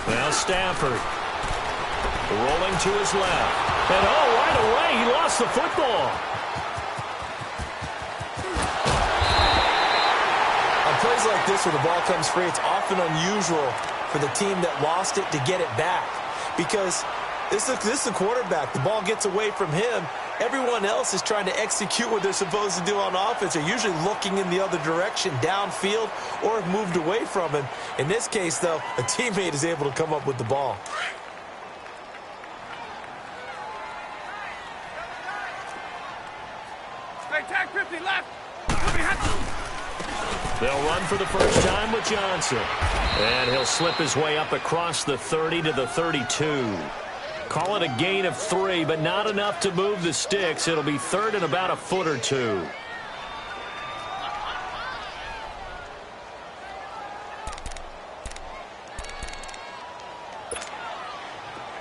Now Stafford. Rolling to his left. And right away, he lost the football. On plays like this where the ball comes free, it's often unusual for the team that lost it to get it back. Because this is a quarterback. The ball gets away from him. Everyone else is trying to execute what they're supposed to do on offense. They're usually looking in the other direction, downfield, or have moved away from him. In this case, though, a teammate is able to come up with the ball. Tag 50 left. They'll run for the first time with Johnson. And he'll slip his way up across the 30 to the 32. Call it a gain of 3, but not enough to move the sticks. It'll be third and about a foot or two.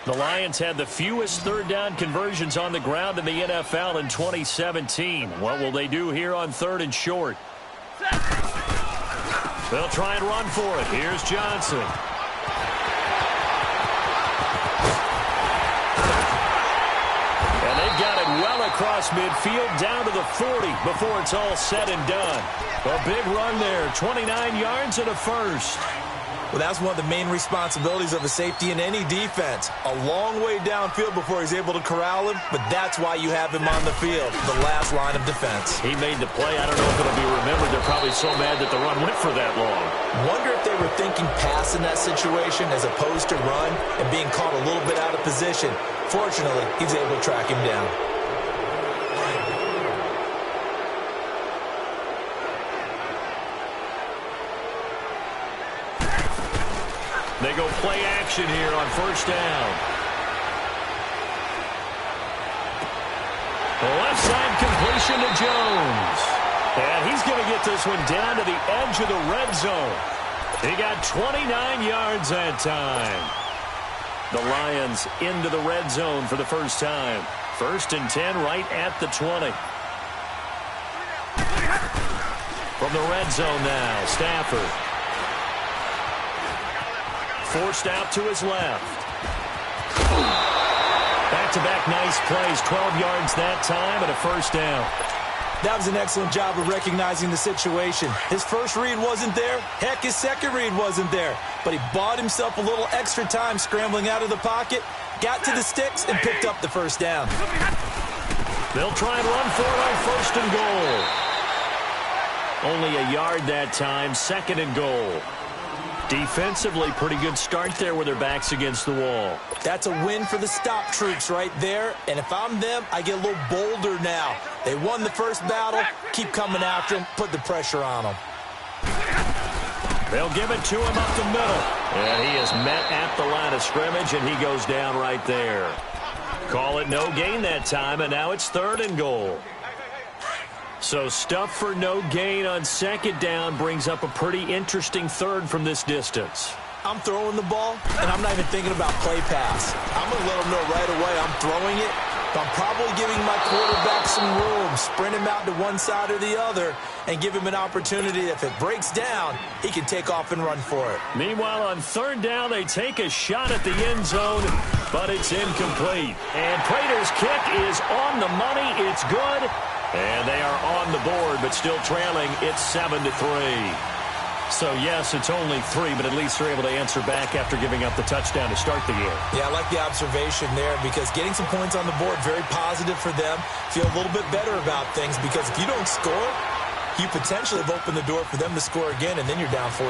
The Lions had the fewest third down conversions on the ground in the NFL in 2017. What will they do here on third and short? They'll try and run for it. Here's Johnson. And they've got it well across midfield down to the 40 before it's all said and done. A big run there, 29 yards and a first. Well, that's one of the main responsibilities of a safety in any defense. A long way downfield before he's able to corral him, but that's why you have him on the field, the last line of defense. He made the play. I don't know if it'll be remembered. They're probably so mad that the run went for that long. Wonder if they were thinking pass in that situation as opposed to run and being caught a little bit out of position. Fortunately, he's able to track him down. They go play action here on first down. The left side completion to Jones. And he's going to get this one down to the edge of the red zone. He got 29 yards that time. The Lions into the red zone for the first time. First and 10 right at the 20. From the red zone now, Stafford. Forced out to his left. Back-to-back nice plays, 12 yards that time and a first down. That was an excellent job of recognizing the situation. His first read wasn't there. Heck, his second read wasn't there. But he bought himself a little extra time scrambling out of the pocket, got to the sticks, and picked up the first down. They'll try and run for it on first and goal. Only a yard that time, second and goal. Defensively, pretty good start there with their backs against the wall. That's a win for the stop troops right there. And if I'm them, I get a little bolder now. They won the first battle. Keep coming after them. Put the pressure on them. They'll give it to him up the middle. And he is met at the line of scrimmage, and he goes down right there. Call it no gain that time, and now it's third and goal. So stuff for no gain on second down brings up a pretty interesting third from this distance. I'm throwing the ball, and I'm not even thinking about play pass. I'm going to let them know right away I'm throwing it, but I'm probably giving my quarterback some room, sprint him out to one side or the other, and give him an opportunity. If it breaks down, he can take off and run for it. Meanwhile, on third down, they take a shot at the end zone, but it's incomplete. And Prater's kick is on the money. It's good. And they are on the board, but still trailing. It's 7-3. So, yes, it's only 3, but at least they're able to answer back after giving up the touchdown to start the game. Yeah, I like the observation there because getting some points on the board, very positive for them. Feel a little bit better about things because if you don't score, you potentially have opened the door for them to score again, and then you're down 14.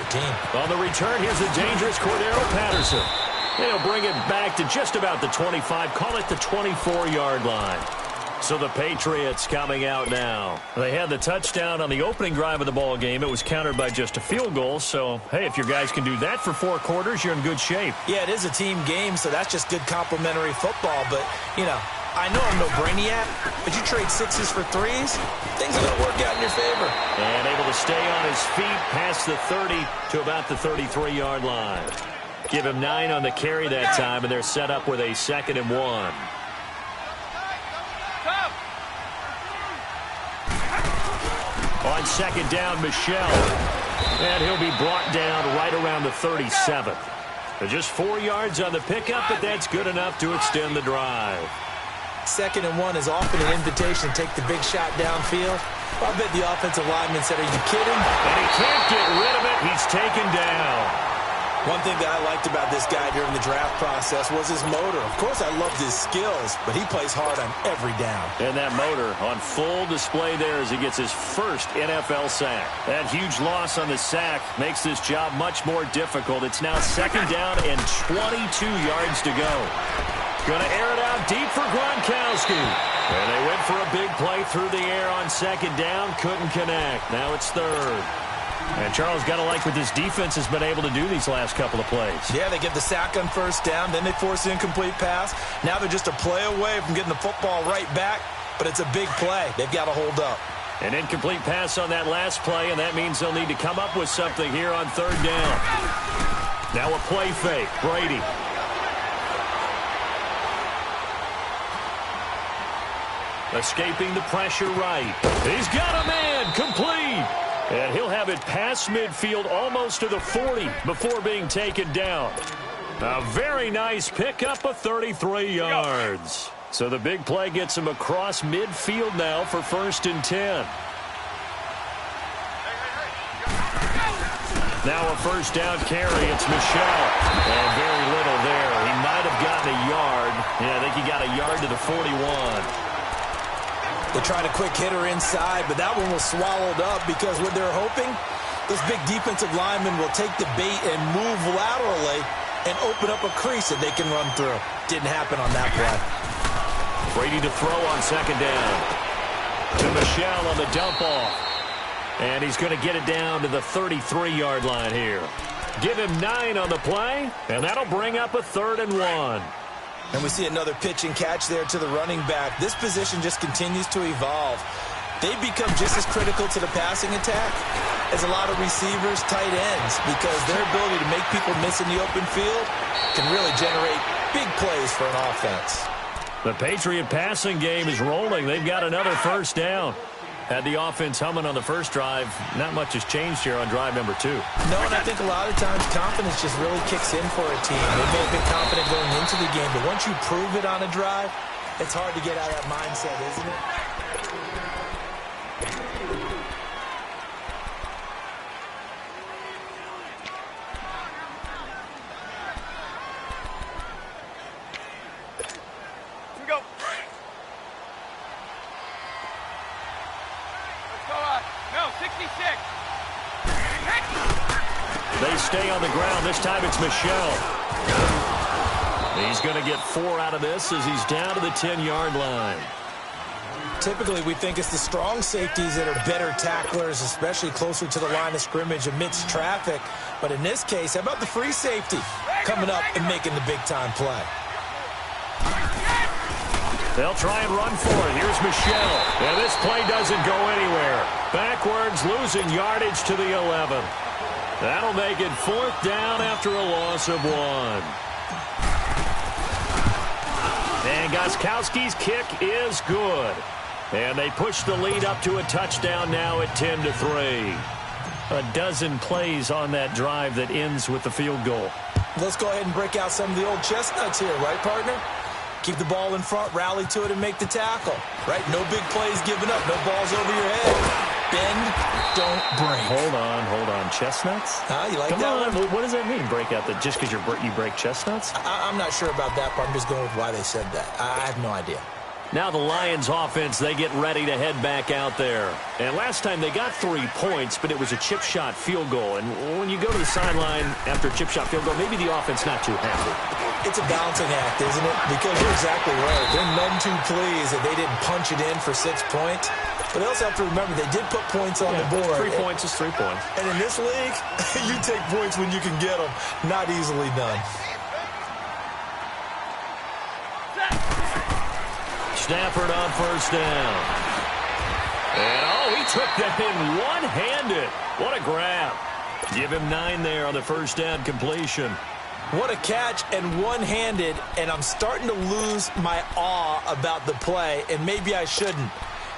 On the return, here's the dangerous Cordero Patterson. They'll bring it back to just about the 25, call it the 24-yard line. So the Patriots coming out now. They had the touchdown on the opening drive of the ball game. It was countered by just a field goal. So, hey, if your guys can do that for 4 quarters, you're in good shape. Yeah, it is a team game, so that's just good complimentary football. But, you know, I know I'm no brainiac, but you trade 6s for 3s, things are going to work out in your favor. And able to stay on his feet past the 30 to about the 33-yard line. Give him 9 on the carry that time, and they're set up with a 2nd and 1. On second down, Michel. And he'll be brought down right around the 37. Just 4 yards on the pickup, but that's good enough to extend the drive. 2nd and 1 is often an invitation to take the big shot downfield. I bet the offensive lineman said, are you kidding? And he can't get rid of it. He's taken down. One thing that I liked about this guy during the draft process was his motor. Of course, I loved his skills, but he plays hard on every down. And that motor on full display there as he gets his first NFL sack. That huge loss on the sack makes this job much more difficult. It's now 2nd down and 22 yards to go. Going to air it out deep for Gronkowski. And they went for a big play through the air on 2nd down. Couldn't connect. Now it's 3rd. And Charles, got to like what this defense has been able to do these last couple of plays. Yeah, they get the sack on 1st down, then they force the incomplete pass. Now they're just a play away from getting the football right back, but it's a big play. They've got to hold up. An incomplete pass on that last play, and that means they'll need to come up with something here on 3rd down. Now a play fake. Brady. Escaping the pressure right. He's got a man. Complete. And he'll have it past midfield almost to the 40 before being taken down. A very nice pickup of 33 yards. So the big play gets him across midfield now for 1st and 10. Now a 1st down carry. It's Michel. And very little there. He might have gotten a yard. Yeah, I think he got a yard to the 41. They tried a quick hitter inside, but that one was swallowed up because what they're hoping, those big defensive linemen will take the bait and move laterally and open up a crease that they can run through. Didn't happen on that play. Brady to throw on 2nd down. To Michel on the dump off. And he's going to get it down to the 33-yard line here. Give him 9 on the play, and that'll bring up a 3rd and 1. And we see another pitch and catch there to the running back. This position just continues to evolve. They become just as critical to the passing attack as a lot of receivers, tight ends, because their ability to make people miss in the open field can really generate big plays for an offense. The Patriot passing game is rolling. They've got another 1st down. Had the offense humming on the first drive. Not much has changed here on drive number 2. No, and I think a lot of times confidence just really kicks in for a team. They may have been confident going into the game, but once you prove it on a drive, it's hard to get out of that mindset, isn't it? They stay on the ground. This time it's Michel. He's going to get 4 out of this as he's down to the 10-yard line. Typically, we think it's the strong safeties that are better tacklers, especially closer to the line of scrimmage amidst traffic. But in this case, how about the free safety coming up and making the big-time play? They'll try and run for it. Here's Michel. And this play doesn't go anywhere. Backwards, losing yardage to the 11. That'll make it 4th down after a loss of 1. And Gostkowski's kick is good. And they push the lead up to a touchdown now at 10-3. A dozen plays on that drive that ends with the field goal. Let's go ahead and break out some of the old chestnuts here, right, partner? Keep the ball in front, rally to it, and make the tackle. Right? No big plays given up. No balls over your head. Bend, don't break. Hold on. Chestnuts? You like Come that on. one? What does that mean, break out? Just because you break chestnuts? I'm not sure about that, but I'm just going with why they said that. I have no idea. Now the Lions offense, they get ready to head back out there. And last time they got 3 points, but it was a chip shot field goal. And when you go to the sideline after a chip shot field goal, maybe the offense not too happy. It's a balancing act, isn't it? Because you're exactly right. They're none too pleased that they didn't punch it in for 6 points. But they also have to remember they did put points on the board. 3 points is 3 points. And in this league, you take points when you can get them. Not easily done. Stafford on 1st down. And, he took that in one-handed. What a grab. Give him 9 there on the 1st down completion. What a catch and one-handed, and I'm starting to lose my awe about the play, and maybe I shouldn't.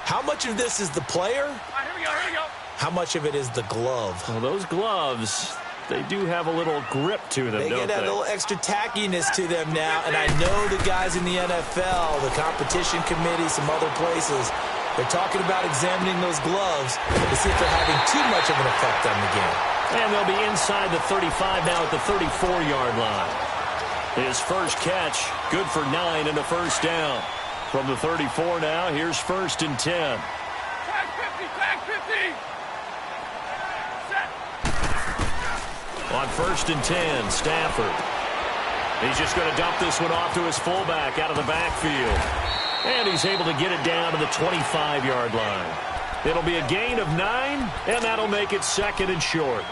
How much of this is the player? All right, here we go. How much of it is the glove? Well, those gloves, they do have a little grip to them, They don't get that little extra tackiness to them now, and I know the guys in the NFL, the competition committee, some other places, they're talking about examining those gloves to see if they're having too much of an effect on the game. And they'll be inside the 35 now at the 34-yard line. His first catch, good for 9 and a first down. From the 34 now, here's 1st and 10. Tag 50, tag 50. Set. On 1st and 10, Stafford. He's just going to dump this one off to his fullback out of the backfield. And he's able to get it down to the 25-yard line. It'll be a gain of 9, and that'll make it 2nd and short.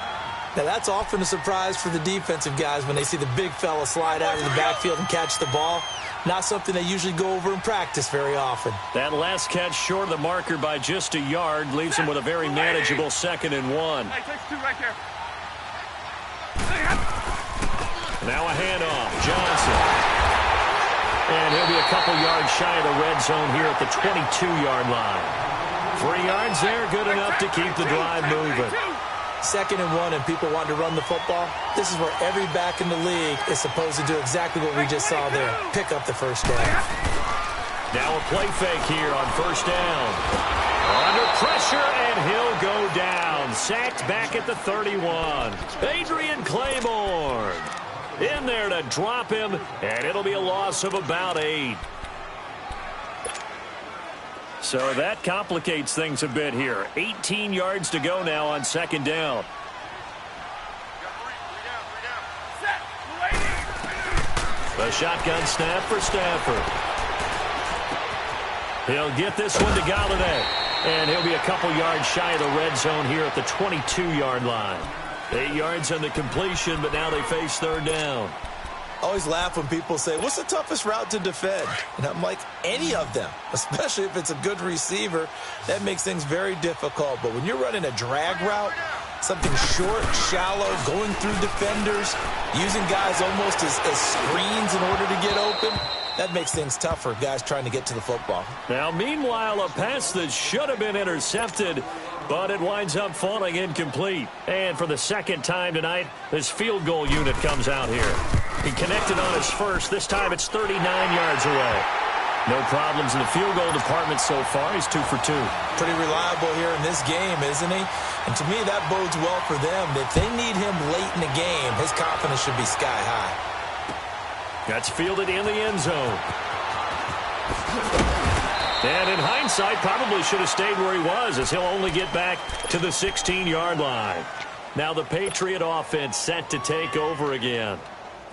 Now, that's often a surprise for the defensive guys when they see the big fella slide out of the backfield and catch the ball. Not something they usually go over in practice very often. That last catch short of the marker by just a yard leaves him with a very manageable 2nd and 1. Hey, takes 2 right there. Now a handoff. Johnson. And he'll be a couple yards shy of the red zone here at the 22-yard line. 3 yards there, good enough to keep the drive moving. 2nd and 1 and people want to run the football. This is where every back in the league is supposed to do exactly what we just saw there. Pick up the first down. Now a play fake here on 1st down. Under pressure, and he'll go down. Sacked back at the 31. Adrian Claiborne in there to drop him, and it'll be a loss of about 8. So that complicates things a bit here. 18 yards to go now on 2nd down. The shotgun snap for Stafford. He'll get this one to Galladay. And he'll be a couple yards shy of the red zone here at the 22-yard line. 8 yards on the completion, but now they face 3rd down. I always laugh when people say, what's the toughest route to defend? And I'm like, any of them, especially if it's a good receiver. That makes things very difficult. But when you're running a drag route, something short, shallow, going through defenders, using guys almost as screens in order to get open, that makes things tough for guys trying to get to the football. Now, meanwhile, a pass that should have been intercepted, but it winds up falling incomplete. And for the 2nd time tonight, this field goal unit comes out here. He connected on his first. This time it's 39 yards away. No problems in the field goal department so far. He's 2 for 2. Pretty reliable here in this game, isn't he? And to me, that bodes well for them. If they need him late in the game, his confidence should be sky high. That's fielded in the end zone. And in hindsight, probably should have stayed where he was, as he'll only get back to the 16-yard line. Now the Patriot offense set to take over again.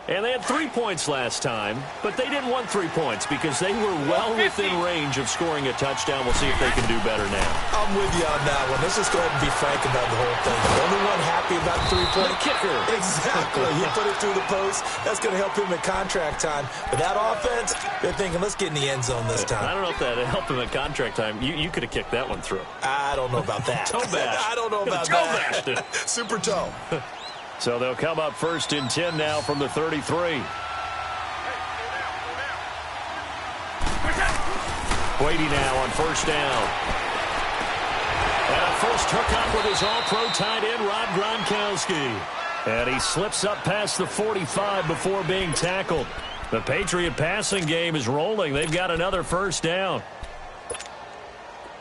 And they had 3 points last time, but they didn't want 3 points because they were well within range of scoring a touchdown. We'll see if they can do better now. I'm with you on that one. Let's just go ahead and be frank about the whole thing. The only one happy about the 3-point kicker. Exactly. He put it through the post. That's going to help him in contract time. But that offense, they're thinking, let's get in the end zone this time. I don't know if that helped him in contract time. You could have kicked that one through. I don't know about that. Toe bash. I don't know about that. Super toe. So they'll come up 1st and 10 now from the 33. Brady now on 1st down. And a first hookup with his all-pro tight end, Rob Gronkowski. And he slips up past the 45 before being tackled. The Patriot passing game is rolling. They've got another 1st down.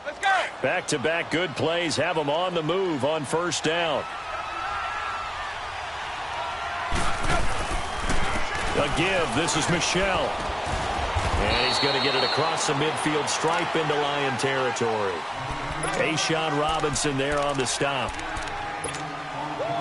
Let's go. Back-to-back good plays have them on the move on 1st down. A give. This is Michelle. And he's going to get it across the midfield stripe into Lion territory. Tayshaun Robinson there on the stop.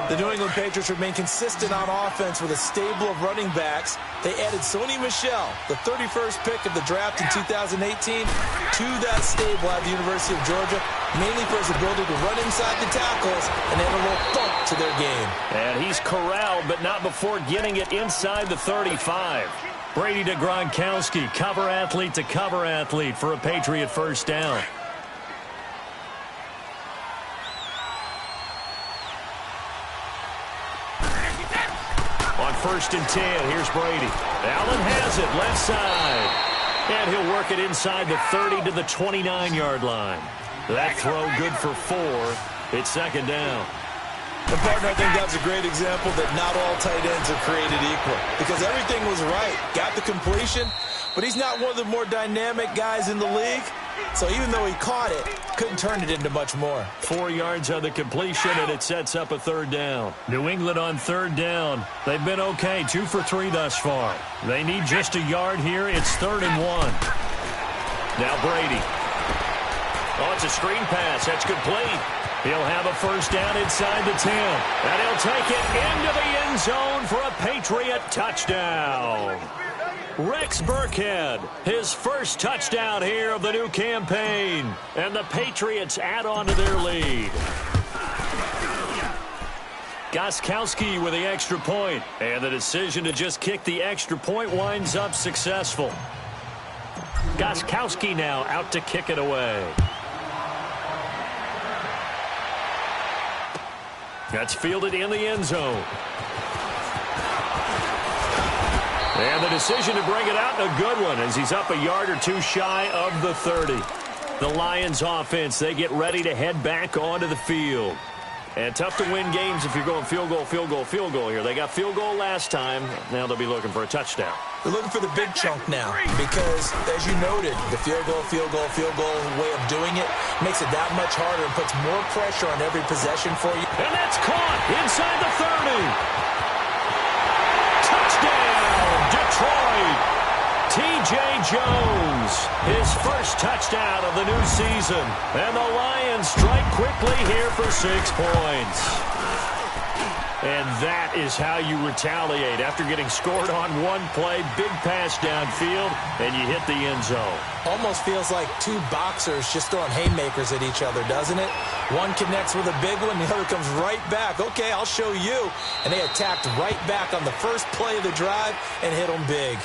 The New England Patriots remain consistent on offense with a stable of running backs. They added Sony Michel, the 31st pick of the draft in 2018, to that stable at the University of Georgia, mainly for his ability to run inside the tackles and add a little thump to their game. And he's corralled, but not before getting it inside the 35. Brady to Gronkowski, cover athlete to cover athlete for a Patriot 1st down. On 1st and 10, here's Brady. Allen has it, left side. And he'll work it inside the 30 to the 29-yard line. That throw good for 4. It's 2nd down. And, partner, I think that's a great example that not all tight ends are created equal because everything was right. Got the completion, but he's not one of the more dynamic guys in the league. So even though he caught it, couldn't turn it into much more. 4 yards on the completion, and it sets up a third down. New England on third down. They've been okay, 2 for 3 thus far. They need just a yard here. It's 3rd and 1. Now Brady. Oh, it's a screen pass. That's complete. He'll have a first down inside the 10. And he'll take it into the end zone for a Patriot touchdown. Rex Burkhead, his first touchdown here of the new campaign. And the Patriots add on to their lead. Gostkowski with the extra point. And the decision to just kick the extra point winds up successful. Gostkowski now out to kick it away. That's fielded in the end zone. And the decision to bring it out, a good one, as he's up a yard or two shy of the 30. The Lions offense, they get ready to head back onto the field. And tough to win games if you're going field goal, field goal, field goal here. They got field goal last time. Now they'll be looking for a touchdown. They're looking for the big chunk now because, as you noted, the field goal way of doing it makes it that much harder and puts more pressure on every possession for you. And that's caught inside the 30. Detroit. T.J. Jones, his first touchdown of the new season. And the Lions strike quickly here for 6 points. And that is how you retaliate after getting scored on one play. Big pass downfield, and you hit the end zone. Almost feels like two boxers just throwing haymakers at each other, doesn't it? One connects with a big one, the other comes right back. Okay, I'll show you. And they attacked right back on the first play of the drive and hit them big.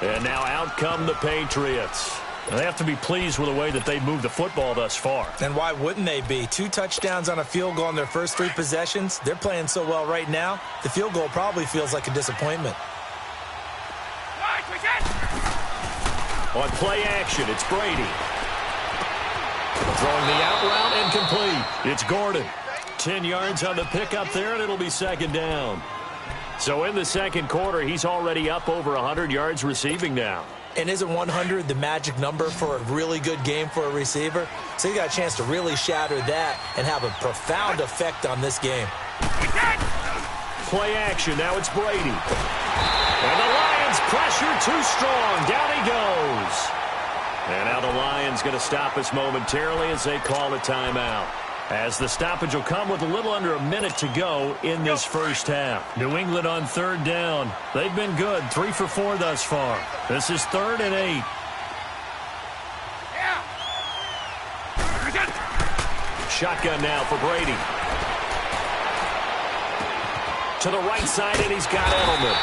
And now out come the Patriots. They have to be pleased with the way that they moved the football thus far. And why wouldn't they be? 2 touchdowns on a field goal in their first 3 possessions. They're playing so well right now, the field goal probably feels like a disappointment. On play action, it's Brady. Throwing the out route and complete. It's Gordon. 10 yards on the pickup there, and it'll be 2nd down. So in the second quarter, he's already up over 100 yards receiving now. And isn't 100 the magic number for a really good game for a receiver? So you got a chance to really shatter that and have a profound effect on this game. Play action. Now it's Brady. And the Lions pressure too strong. Down he goes. And now the Lions going to stop us momentarily as they call a timeout. As the stoppage will come with a little under a minute to go in this first half. New England on 3rd down. They've been good, 3 for 4 thus far. This is 3rd and 8. Shotgun now for Brady. To the right side, and he's got Edelman.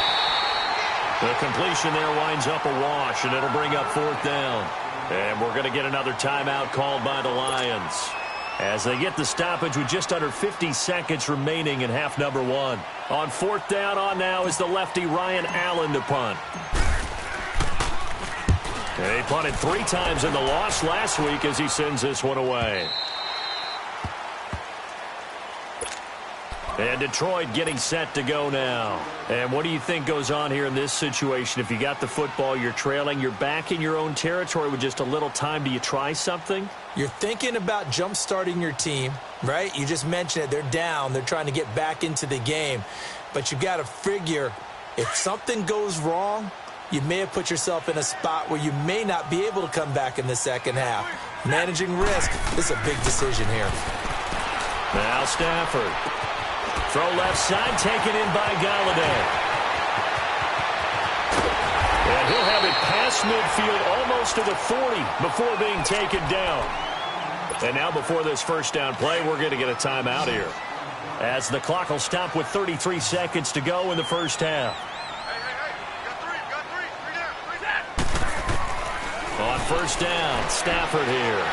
The completion there winds up a wash, and it'll bring up 4th down. And we're going to get another timeout called by the Lions as they get the stoppage with just under 50 seconds remaining in half number 1. On 4th down on now is the lefty Ryan Allen to punt. And he punted 3 times in the loss last week as he sends this one away. And Detroit getting set to go now. And what do you think goes on here in this situation? If you got the football, you're trailing, you're back in your own territory with just a little time. Do you try something? You're thinking about jump-starting your team, right? You just mentioned it. They're down. They're trying to get back into the game. But you've got to figure if something goes wrong, you may have put yourself in a spot where you may not be able to come back in the second half. Managing risk is a big decision here. Now Stafford. Throw left side, taken in by Galladay. And he'll have it past midfield almost to the 40 before being taken down. And now before this first down play, we're going to get a timeout here, as the clock will stop with 33 seconds to go in the first half. On first down, Stafford here.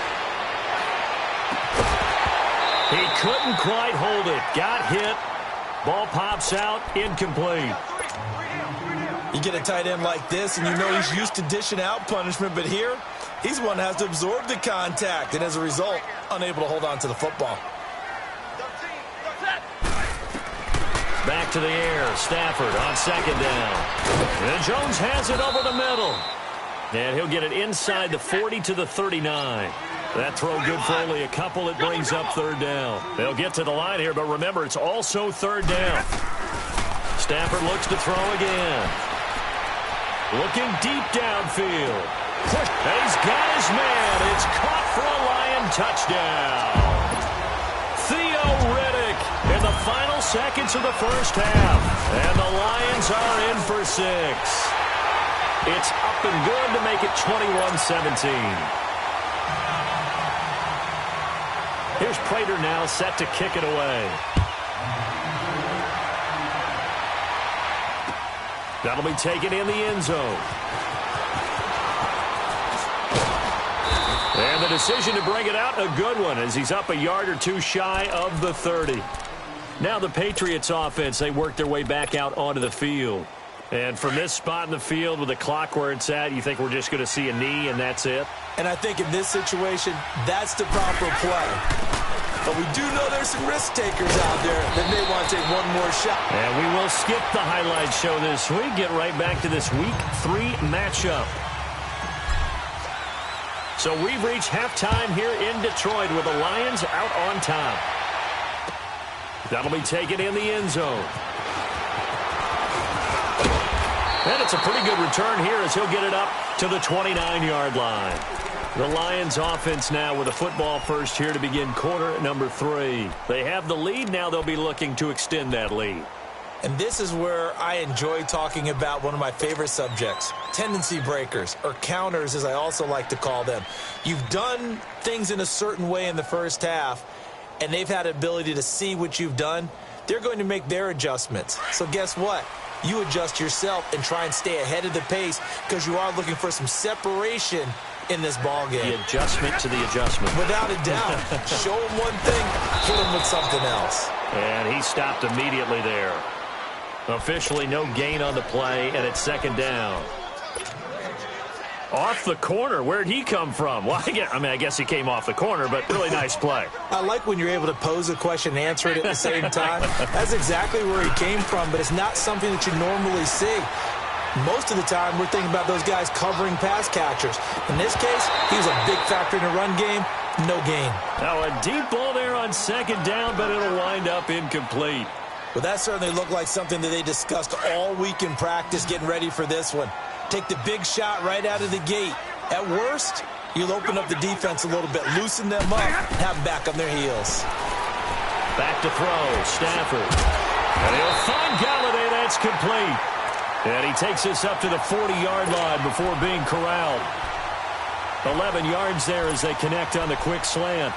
He couldn't quite hold it. Got hit. Ball pops out. Incomplete. You get a tight end like this, and you know he's used to dishing out punishment, but here, he's one that has to absorb the contact, and as a result, unable to hold on to the football. back to the air. Stafford on second down. And Jones has it over the middle. And he'll get it inside the 40 to the 39. That throw good for only a couple. It brings up third down. They'll get to the line here, but remember, it's also third down. Stafford looks to throw again. Looking deep downfield. And he's got his man. It's caught for a Lion touchdown. Theo Riddick in the final seconds of the first half. And the Lions are in for 6. It's up and good to make it 21-17. Here's Prater now set to kick it away. That'll be taken in the end zone. And the decision to bring it out, a good one, as he's up a yard or two shy of the 30. Now the Patriots offense, they work their way back out onto the field. And from this spot in the field with the clock where it's at, you think we're just going to see a knee and that's it? And I think in this situation, that's the proper play. But we do know there's some risk takers out there that may want to take one more shot. And we will skip the highlight show this week. Get right back to this Week 3 matchup. So we've reached halftime here in Detroit with the Lions out on top. That'll be taken in the end zone. And it's a pretty good return here as he'll get it up to the 29-yard line. The Lions offense now with a football first here to begin quarter number 3. They have the lead. Now they'll be looking to extend that lead. And this is where I enjoy talking about one of my favorite subjects, tendency breakers, or counters as I also like to call them. You've done things in a certain way in the first half, and they've had the ability to see what you've done. They're going to make their adjustments. So guess what? You adjust yourself and try and stay ahead of the pace because you are looking for some separation in this ball game. The adjustment to the adjustment. Without a doubt. Show him one thing, hit him with something else. And he stopped immediately there. Officially no gain on the play, and it's second down. Off the corner. Where'd he come from? Well, I guess he came off the corner, but really nice play. I like when you're able to pose a question and answer it at the same time. That's exactly where he came from, but it's not something that you normally see. Most of the time, we're thinking about those guys covering pass catchers. In this case, he was a big factor in the run game. No gain. Now, a deep ball there on second down, but it'll wind up incomplete. Well, that certainly looked like something that they discussed all week in practice getting ready for this one. Take the big shot right out of the gate. At worst, you'll open up the defense a little bit, loosen them up, and have them back on their heels. Back to throw, Stafford. And he'll find Galladay. That's complete. And he takes us up to the 40-yard line before being corralled. 11 yards there as they connect on the quick slant.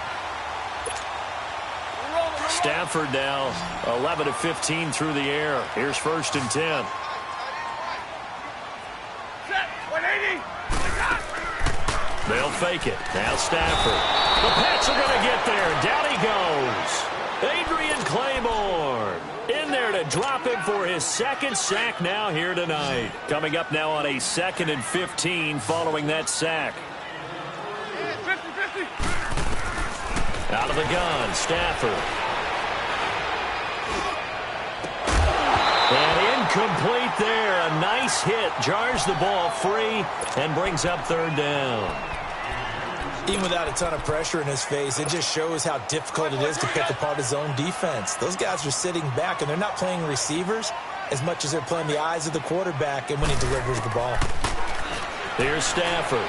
Stafford now 11 of 15 through the air. Here's first and 10. They'll fake it. Now Stafford. The Pats are going to get there. Down he goes. Adrian Claiborne in there to drop him for his second sack now here tonight. Coming up now on a 2nd and 15 following that sack. 50-50. Out of the gun, Stafford. And incomplete there. A nice hit. Jars the ball free and brings up third down. Even without a ton of pressure in his face, it just shows how difficult it is to pick apart his own defense. Those guys are sitting back, and they're not playing receivers as much as they're playing the eyes of the quarterback and when he delivers the ball. Here's Stafford.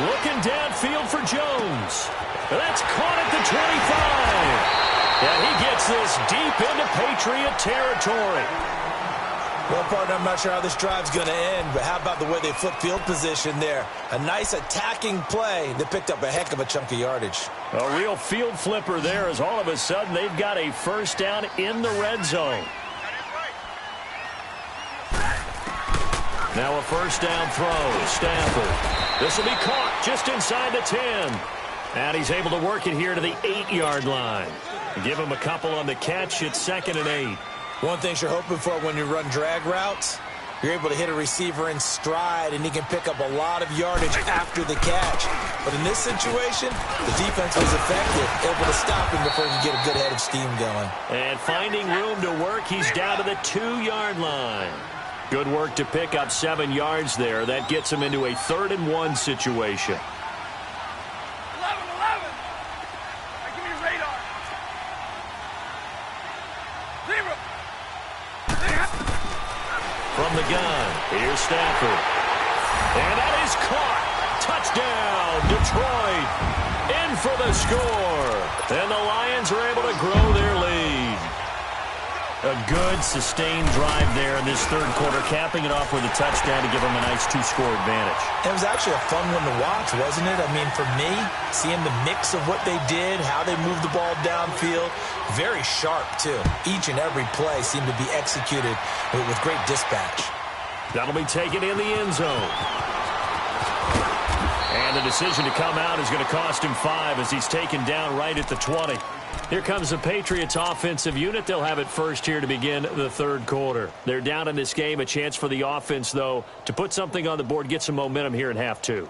Looking downfield for Jones. That's caught at the 25. And he gets this deep into Patriot territory. Well, partner, I'm not sure how this drive's going to end, but how about the way they flip field position there? A nice attacking play that picked up a heck of a chunk of yardage. A real field flipper there as all of a sudden they've got a first down in the red zone. Now a first down throw. Stafford. This will be caught just inside the 10. And he's able to work it here to the 8-yard line. Give him a couple on the catch. It's 2nd and 8. One thing you're hoping for when you run drag routes, You're able to hit a receiver in stride, and he can pick up a lot of yardage after the catch. But in this situation, the defense was effective, able to stop him before he could get a good head of steam going. And finding room to work, he's down to the 2-yard line. Good work to pick up 7 yards there. That gets him into a 3rd-and-1 situation. 11. Give me your radar. 0. From the gun, here's Stafford. And that is caught. Touchdown, Detroit. In for the score. And the Lions are able to grow their lead. A good, sustained drive there in this 3rd quarter, capping it off with a touchdown to give them a nice 2-score advantage. It was actually a fun one to watch, wasn't it? I mean, for me, seeing the mix of what they did, how they moved the ball downfield, very sharp, too. Each and every play seemed to be executed with great dispatch. That'll be taken in the end zone. And the decision to come out is going to cost him 5 as he's taken down right at the 20. Here comes the Patriots offensive unit. They'll have it first here to begin the 3rd quarter. They're down in this game. A chance for the offense, though, to put something on the board, get some momentum here in half 2.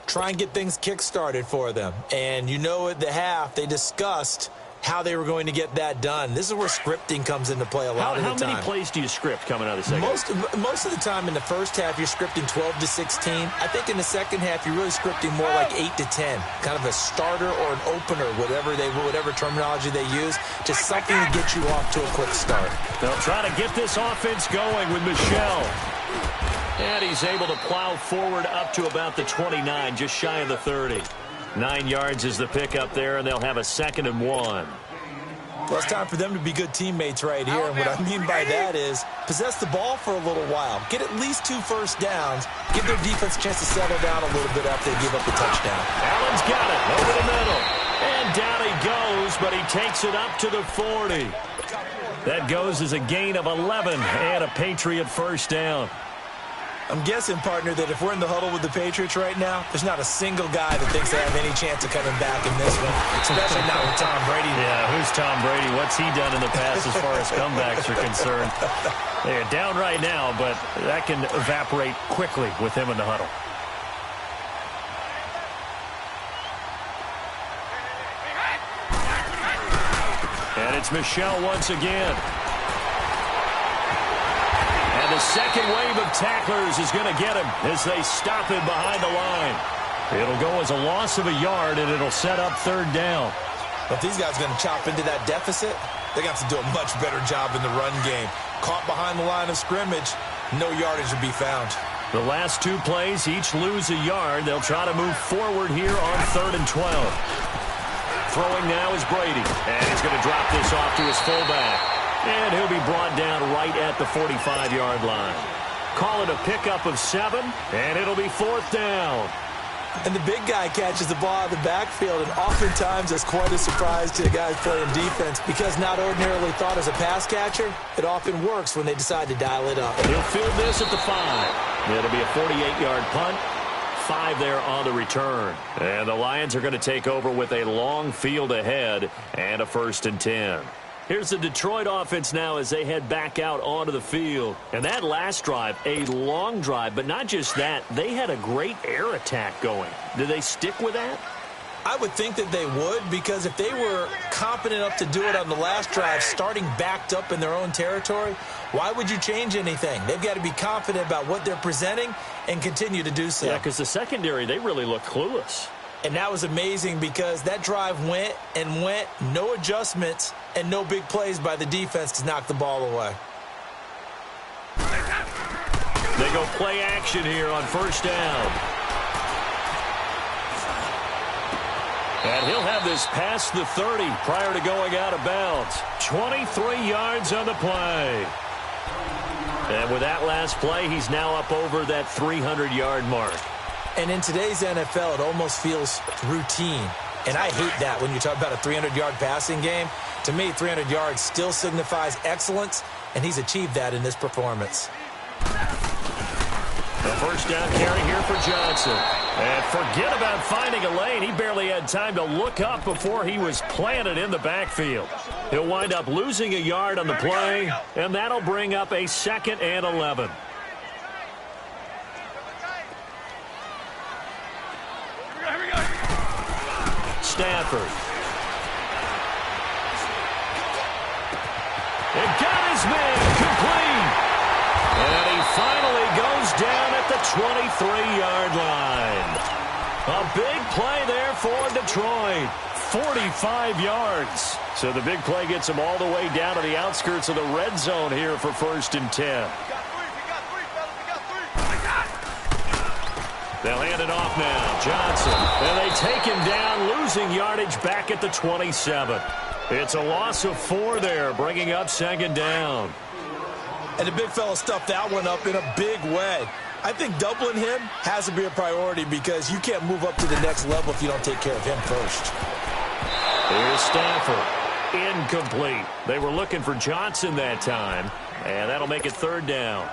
Try and get things kick-started for them. And you know at the half, they discussed how they were going to get that done. This is where scripting comes into play a lot of the time. How many plays do you script coming out of the second? Most of the time in the first half, you're scripting 12 to 16. I think in the second half, you're really scripting more like 8 to 10. Kind of a starter or an opener, whatever terminology they use. Just something to get you off to a quick start. They'll try to get this offense going with Michel. And he's able to plow forward up to about the 29, just shy of the 30. 9 yards is the pickup there, and they'll have a 2nd-and-1. Well, it's time for them to be good teammates right here. And what I mean by that is possess the ball for a little while. Get at least 2 first downs. Give their defense a chance to settle down a little bit after they give up the touchdown. Allen's got it over the middle. And down he goes, but he takes it up to the 40. That goes as a gain of 11 and a Patriot first down. I'm guessing, partner, that if we're in the huddle with the Patriots right now, there's not a single guy that thinks they have any chance of coming back in this one, especially not with Tom Brady. Yeah, who's Tom Brady? What's he done in the past as far as comebacks are concerned? They're down right now, but that can evaporate quickly with him in the huddle. And it's Michel once again. The second wave of tacklers is going to get him as they stop him behind the line. It'll go as a loss of a yard, and it'll set up 3rd down. But these guys are going to chop into that deficit. They got to do a much better job in the run game. Caught behind the line of scrimmage, no yardage to be found. The last 2 plays each lose a yard. They'll try to move forward here on 3rd and 12. Throwing now is Brady, and he's going to drop this off to his fullback. And he'll be brought down right at the 45-yard line. Call it a pickup of 7, and it'll be 4th down. And the big guy catches the ball out of the backfield, and oftentimes that's quite a surprise to the guys playing defense because not ordinarily thought as a pass catcher, it often works when they decide to dial it up. He'll field this at the 5. It'll be a 48-yard punt. 5 there on the return. And the Lions are going to take over with a long field ahead and a 1st and 10. Here's the Detroit offense now as they head back out onto the field. And that last drive, a long drive, but not just that. They had a great air attack going. Did they stick with that? I would think that they would, because if they were competent enough to do it on the last drive, starting backed up in their own territory, why would you change anything? They've got to be confident about what they're presenting and continue to do so. Yeah, because the secondary, they really looked clueless. And that was amazing because that drive went and went, no adjustments, and no big plays by the defense to knock the ball away. They go play action here on 1st down. And he'll have this past the 30 prior to going out of bounds. 23 yards on the play. And with that last play, he's now up over that 300-yard mark. And in today's NFL, it almost feels routine. And I hate that when you talk about a 300-yard passing game. To me, 300 yards still signifies excellence, and he's achieved that in this performance. The 1st down carry here for Johnson. And forget about finding a lane. He barely had time to look up before he was planted in the backfield. He'll wind up losing a yard on the play, and that'll bring up a 2nd and 11. Stafford. It got his man complete. And he finally goes down at the 23-yard line. A big play there for Detroit. 45 yards. So the big play gets him all the way down to the outskirts of the red zone here for 1st and 10. They'll hand it off now. Johnson. And they take him down, losing yardage back at the 27. It's a loss of 4 there, bringing up 2nd down. And the big fella stuffed that one up in a big way. I think doubling him has to be a priority because you can't move up to the next level if you don't take care of him first. Here's Stafford. Incomplete. They were looking for Johnson that time, and that'll make it 3rd down.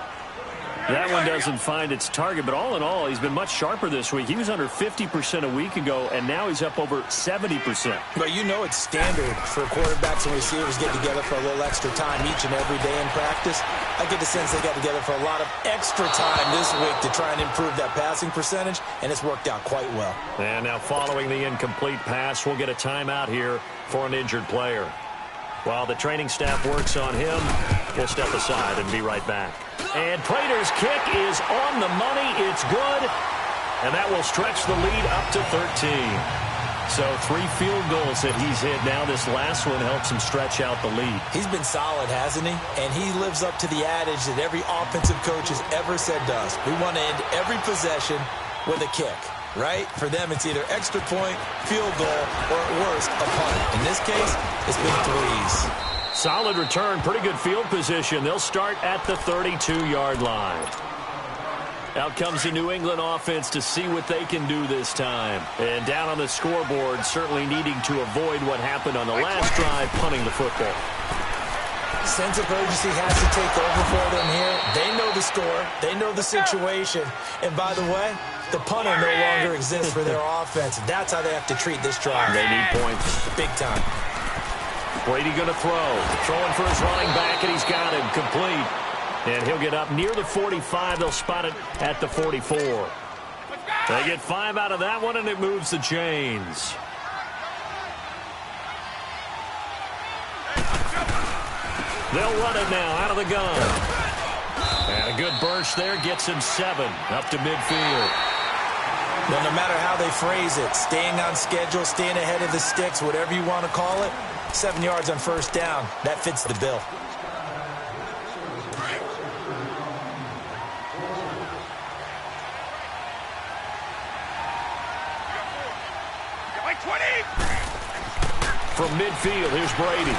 That one doesn't find its target, but all in all, he's been much sharper this week. He was under 50% a week ago, and now he's up over 70%. But you know it's standard for quarterbacks and receivers get together for a little extra time each and every day in practice. I get the sense they got together for a lot of extra time this week to try and improve that passing percentage, and it's worked out quite well. And now following the incomplete pass, we'll get a timeout here for an injured player. While the training staff works on him, we'll step aside and be right back. And Prater's kick is on the money. It's good. And that will stretch the lead up to 13. So 3 field goals that he's hit now. This last one helps him stretch out the lead. He's been solid, hasn't he? And he lives up to the adage that every offensive coach has ever said to us. We want to end every possession with a kick, right? For them, it's either extra point, field goal, or at worst, a punt. In this case, it's been 3s. Solid return, pretty good field position. They'll start at the 32-yard line. Out comes the New England offense to see what they can do this time. And down on the scoreboard, certainly needing to avoid what happened on the last drive, punting the football. Sense of urgency has to take over for them here. They know the score. They know the situation. And by the way, the punter no longer exists for their offense. That's how they have to treat this drive. They need points. Big time. Brady going to throw. Throwing for his running back, and he's got him complete. And he'll get up near the 45. They'll spot it at the 44. They get 5 out of that one, and it moves the chains. They'll run it now out of the gun. And a good burst there gets him 7 up to midfield. Well, no matter how they phrase it, staying on schedule, staying ahead of the sticks, whatever you want to call it, 7 yards on 1st down. That fits the bill. From midfield, here's Brady.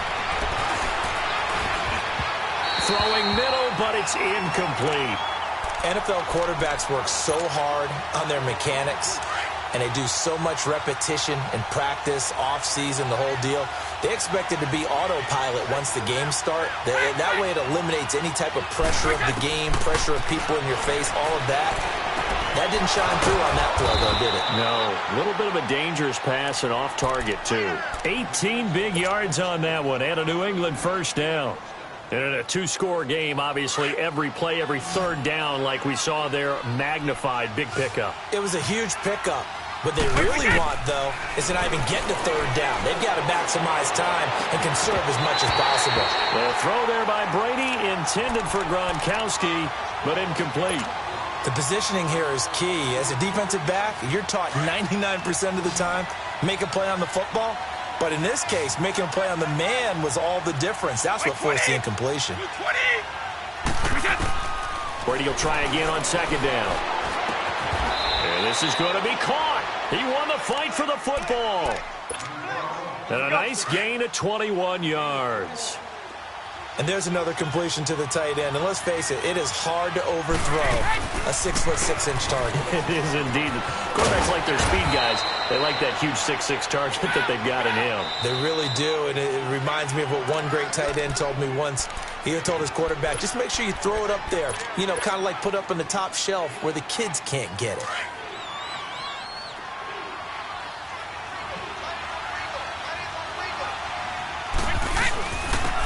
Throwing middle, but it's incomplete. NFL quarterbacks work so hard on their mechanics, and they do so much repetition and practice, off-season, the whole deal. They expect it to be autopilot once the games start. That way it eliminates any type of pressure of the game, pressure of people in your face, all of that. That didn't shine through on that throw, though, did it? No. A little bit of a dangerous pass and off target, too. 18 big yards on that one, and a New England 1st down. And in a 2-score game, obviously, every play, every 3rd down, like we saw there, magnified, big pickup. It was a huge pickup. What they really want, though, is to not even get to 3rd down. They've got to maximize time and conserve as much as possible. The throw there by Brady, intended for Gronkowski, but incomplete. The positioning here is key. As a defensive back, you're taught 99% of the time, make a play on the football. But in this case, making a play on the man was all the difference. That's what forced the incompletion. Brady will try again on 2nd down. And this is going to be caught. He won the fight for the football. And a nice gain of 21 yards. And there's another completion to the tight end. And let's face it, it is hard to overthrow a 6'6" target. It is indeed. Quarterbacks like their speed guys. They like that huge 6'6" target that they've got in him. They really do. And it reminds me of what one great tight end told me once. He told his quarterback, just make sure you throw it up there. You know, kind of like put up on the top shelf where the kids can't get it.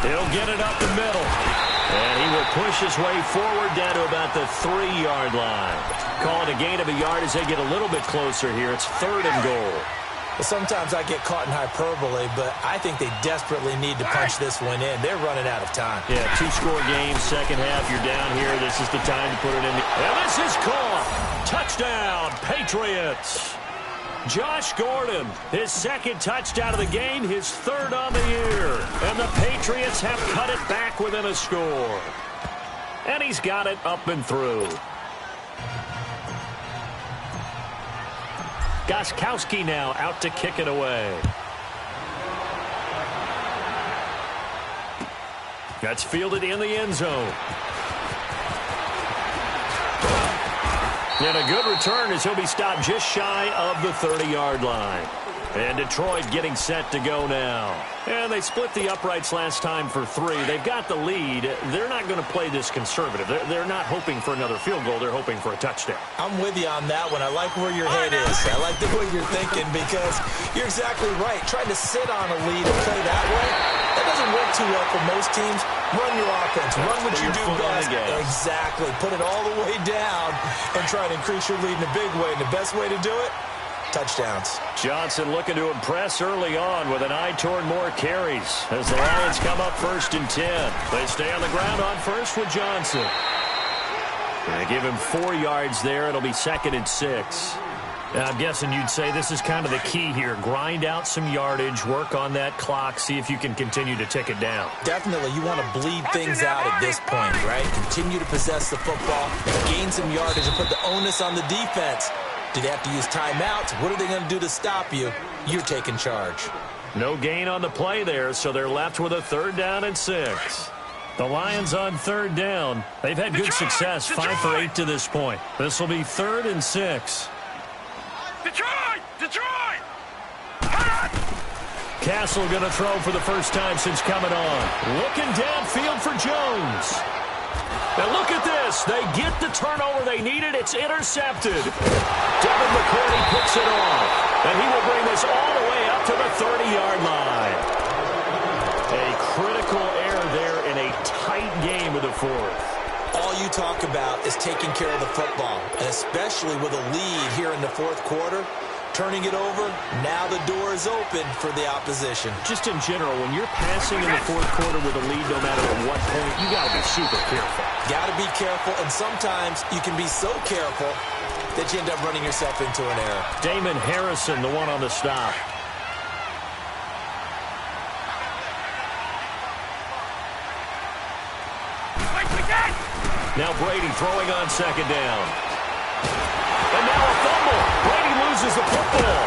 He'll get it up the middle. And he will push his way forward down to about the 3-yard line. Call it a gain of a yard as they get a little bit closer here. It's 3rd and goal. Well, sometimes I get caught in hyperbole, but I think they desperately need to punch this one in. They're running out of time. Yeah, two-score game, second half, you're down here. This is the time to put it in. And this is caught. Touchdown, Patriots. Josh Gordon, his second touchdown of the game, his third on the year. And the Patriots have cut it back within a score. And he's got it up and through. Gostkowski now out to kick it away. That's fielded in the end zone. And a good return as he'll be stopped just shy of the 30-yard line. And Detroit getting set to go now. And they split the uprights last time for 3. They've got the lead. They're not going to play this conservative. They're not hoping for another field goal. They're hoping for a touchdown. I'm with you on that one. I like where your head is. I like the way you're thinking because you're exactly right. Trying to sit on a lead and play that way, that doesn't work too well for most teams. Run your offense. Run what you do best. Exactly. Put it all the way down and try to increase your lead in a big way. And the best way to do it, touchdowns. Johnson looking to impress early on with an eye toward more carries as the Lions come up 1st and 10. They stay on the ground on first with Johnson. They give him 4 yards there. It'll be 2nd and 6. I'm guessing you'd say this is kind of the key here. Grind out some yardage, work on that clock, see if you can continue to tick it down. Definitely. You want to bleed things out at this point, right? Continue to possess the football, gain some yardage, and put the onus on the defense. Do they have to use timeouts? What are they going to do to stop you? You're taking charge. No gain on the play there, so they're left with a 3rd down and 6. The Lions on 3rd down. They've had good success, 5 for 8 to this point. This will be 3rd and 6. Detroit! Detroit! Castle going to throw for the first time since coming on. Looking downfield for Jones. Now look at this. They get the turnover they needed. It's intercepted. Devin McCourty picks it off. And he will bring this all the way up to the 30-yard line. A critical error there in a tight game of the 4th. All you talk about is taking care of the football, and especially with a lead here in the 4th quarter. Turning it over, now the door is open for the opposition. Just in general, when you're passing in the 4th quarter with a lead, no matter at what point, you got to be super careful. Got to be careful, and sometimes you can be so careful that you end up running yourself into an error. Damon Harrison, the one on the stop. Now Brady throwing on 2nd down. And now a fumble. Brady loses the football.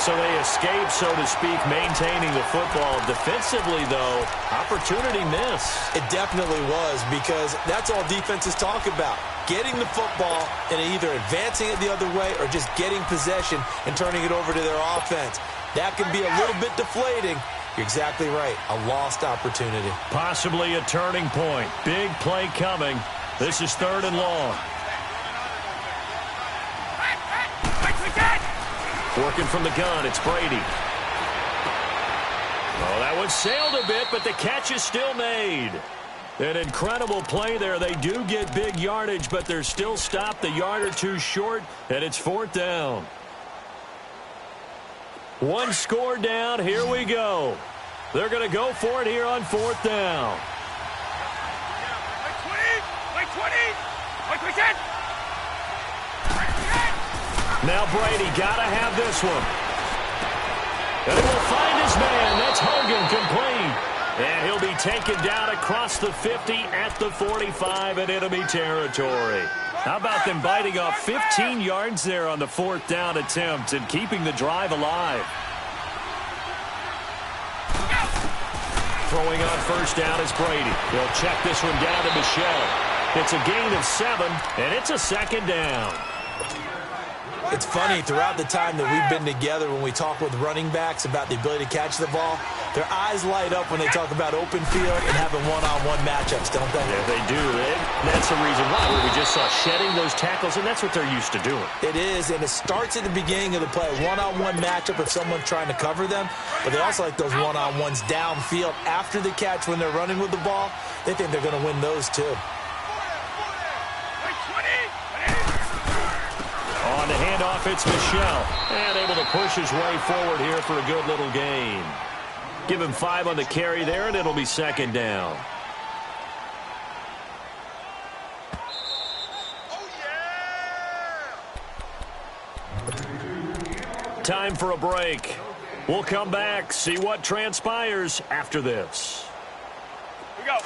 So they escape, so to speak, maintaining the football. Defensively, though, opportunity miss. It definitely was, because that's all defenses talk about. Getting the football and either advancing it the other way or just getting possession and turning it over to their offense. That can be a little bit deflating. You're exactly right. A lost opportunity. Possibly a turning point. Big play coming. This is 3rd and long. Working from the gun, it's Brady. Oh, that one sailed a bit, but the catch is still made. An incredible play there. They do get big yardage, but they're still stopped a yard or 2 short, and it's 4th down. 1 score down. Here we go. They're going to go for it here on 4th down. Like 20! Like we can! Now Brady got to have this one. And he will find his man. That's Hogan complete. And he'll be taken down across the 50 at the 45 in enemy territory. How about them biting off 15 yards there on the 4th down attempt and keeping the drive alive? Throwing on 1st down is Brady. He'll check this one down to Michelle. It's a gain of 7, and it's a 2nd down. It's funny, throughout the time that we've been together, when we talk with running backs about the ability to catch the ball, their eyes light up when they talk about open field and having one-on-one matchups, don't they? Yeah, they do. That's the reason why we just saw shedding those tackles, and that's what they're used to doing. It is, and it starts at the beginning of the play. One-on-one matchup if someone's trying to cover them, but they also like those one-on-ones downfield after the catch when they're running with the ball. They think they're going to win those too. On the handoff, it's Michel. And able to push his way forward here for a good little gain. Give him 5 on the carry there, and it'll be second down. Time for a break. We'll come back, see what transpires after this. We go.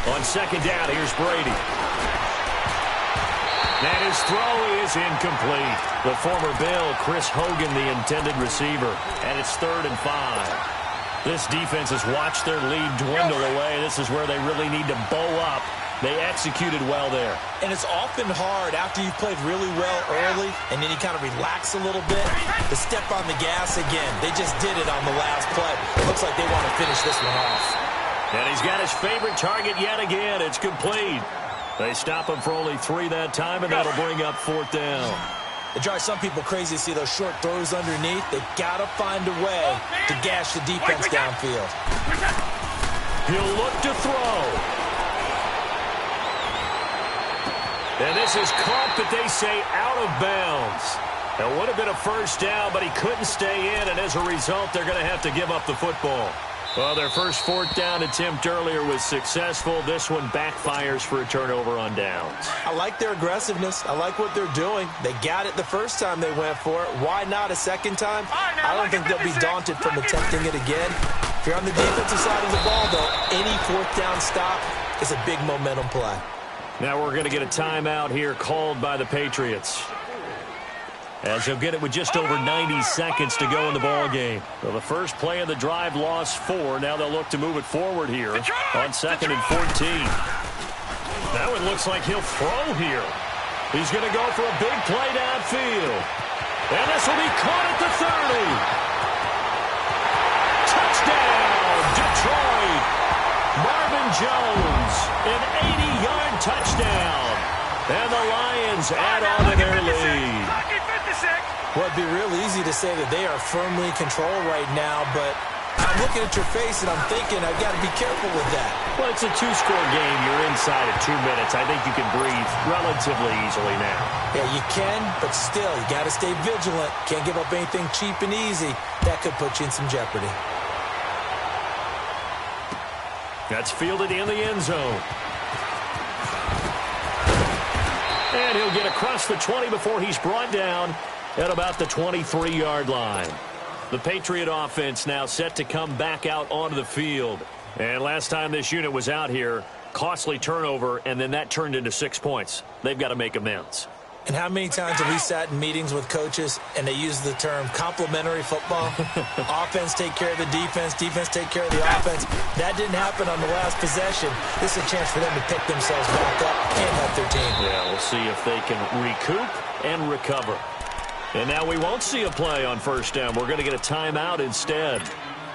On second down, here's Brady. And his throw is incomplete. The former Bill, Chris Hogan, the intended receiver. And it's 3rd and 5. This defense has watched their lead dwindle away. This is where they really need to bow up. They executed well there. And it's often hard after you've played really well early and then you kind of relax a little bit to step on the gas again. They just did it on the last play. It looks like they want to finish this one off. And he's got his favorite target yet again. It's complete. They stop him for only 3 that time, and that'll bring up 4th down. It drives some people crazy to see those short throws underneath. They've got to find a way to gash the defense downfield. He'll look to throw. And this is caught, but they say out of bounds. It would have been a first down, but he couldn't stay in, and as a result, they're going to have to give up the football. Well, their first 4th down attempt earlier was successful. This one backfires for a turnover on downs. I like their aggressiveness. I like what they're doing. They got it the first time they went for it. Why not a second time? I don't think they'll be daunted from attempting it again. If you're on the defensive side of the ball, though, any 4th down stop is a big momentum play. Now we're going to get a timeout here called by the Patriots, as they'll get it with just over 90 seconds to go in the ball game. Well, the first play of the drive lost 4. Now they'll look to move it forward here on 2nd and 14. Now it looks like he'll throw here. He's going to go for a big play downfield. And this will be caught at the 30. Touchdown, Detroit. Marvin Jones, an 80-yard touchdown. And the Lions add on to their lead. Well, it'd be real easy to say that they are firmly in control right now, but I'm looking at your face and I'm thinking I've got to be careful with that. Well, it's a 2-score game. You're inside of 2 minutes. I think you can breathe relatively easily now. Yeah, you can, but still, you got to stay vigilant. Can't give up anything cheap and easy. That could put you in some jeopardy. That's fielded in the end zone. And he'll get across the 20 before he's brought down at about the 23-yard line. The Patriot offense now set to come back out onto the field. And last time this unit was out here, costly turnover, and then that turned into 6 points. They've got to make amends. And how many times have we sat in meetings with coaches and they use the term complementary football? Offense take care of the defense, defense take care of the offense. That didn't happen on the last possession. This is a chance for them to pick themselves back up and help their team. Yeah, we'll see if they can recoup and recover. And now we won't see a play on first down. We're going to get a timeout instead,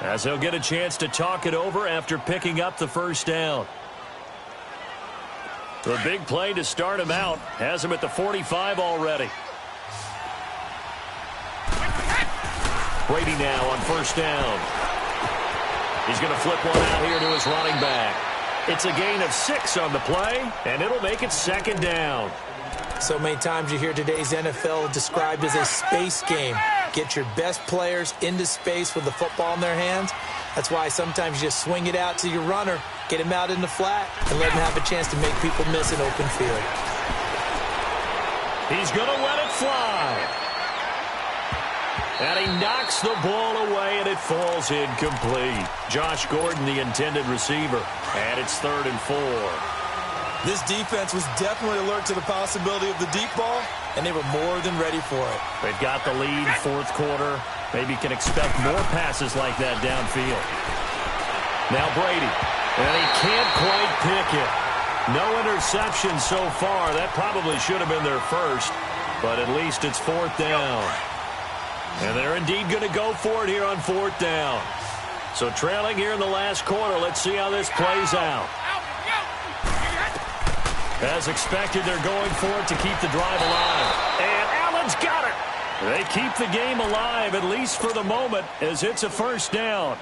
as they'll get a chance to talk it over after picking up the first down. The big play to start him out has him at the 45 already. Brady now on first down. He's going to flip one out here to his running back. It's a gain of 6 on the play, and it'll make it second down. So many times you hear today's NFL described as a space game. Get your best players into space with the football in their hands. That's why sometimes you just swing it out to your runner, get him out in the flat, and let him have a chance to make people miss an open field. He's going to let it fly. And he knocks the ball away, and it falls incomplete. Josh Gordon, the intended receiver. And it's 3rd and 4. This defense was definitely alert to the possibility of the deep ball, and they were more than ready for it. They've got the lead, 4th quarter. Maybe can expect more passes like that downfield. Now Brady, and he can't quite pick it. No interception so far. That probably should have been their first, but at least it's 4th down. And they're indeed going to go for it here on 4th down. So trailing here in the last quarter, let's see how this plays out. As expected, they're going for it to keep the drive alive. And Allen's got it. They keep the game alive, at least for the moment, as it's a first down.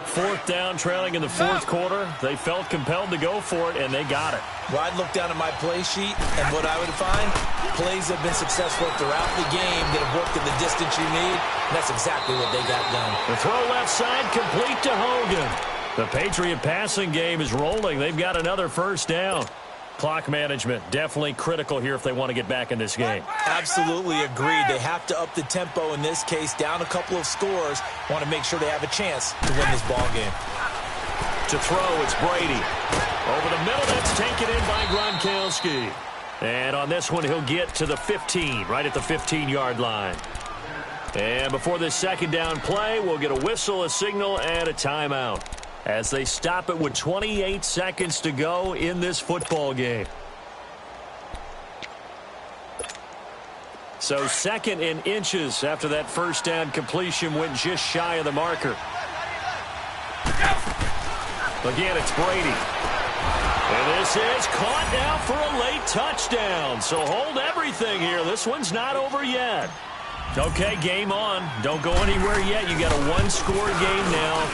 Fourth down, trailing in the fourth quarter. They felt compelled to go for it, and they got it. Well, I'd look down at my play sheet, and what I would find, plays have been successful throughout the game that have worked in the distance you need, and that's exactly what they got done. The throw left side, complete to Hogan. The Patriot passing game is rolling. They've got another first down. Clock management, definitely critical here if they want to get back in this game. Absolutely agreed. They have to up the tempo in this case, down a couple of scores. Want to make sure they have a chance to win this ball game. To throw, it's Brady. Over the middle, that's taken in by Gronkowski. And on this one, he'll get to the 15, right at the 15-yard line. And before this second down play, we'll get a whistle, a signal, and a timeout, as they stop it with 28 seconds to go in this football game. So second in inches after that first down completion went just shy of the marker. Again, it's Brady. And this is caught now for a late touchdown. So hold everything here. This one's not over yet. Okay, game on. Don't go anywhere yet. You got a one-score game now.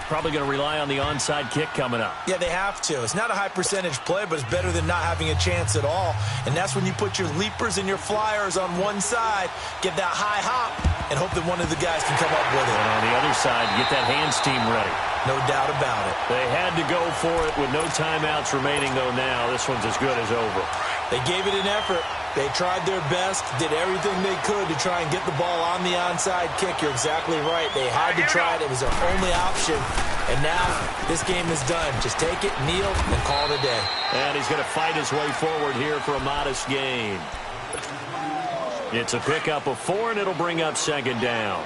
Probably going to rely on the onside kick coming up. Yeah, they have to. It's not a high percentage play, but it's better than not having a chance at all. And that's when you put your leapers and your flyers on one side, get that high hop, and hope that one of the guys can come up with it. And on the other side, get that hands team ready. No doubt about it. They had to go for it with no timeouts remaining, though, now. This one's as good as over. They gave it an effort. They tried their best, did everything they could to try and get the ball on the onside kick. You're exactly right. They had to try it. It was their only option. And now this game is done. Just take it, kneel, and call it a day. And he's going to fight his way forward here for a modest gain. It's a pickup of 4, and it'll bring up second down.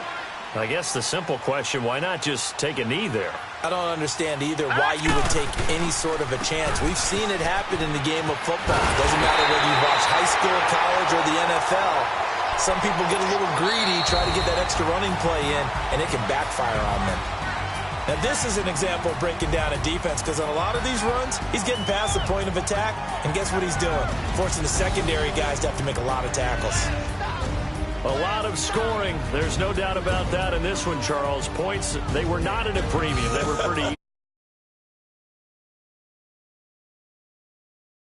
I guess the simple question, why not just take a knee there? I don't understand either why you would take any sort of a chance. We've seen it happen in the game of football. It doesn't matter whether you watch high school, college, or the NFL. Some people get a little greedy, try to get that extra running play in, and it can backfire on them. Now, this is an example of breaking down a defense, because on a lot of these runs, he's getting past the point of attack, and guess what he's doing? Forcing the secondary guys to have to make a lot of tackles. A lot of scoring. There's no doubt about that in this one, Charles. Points, they were not at a premium. They were pretty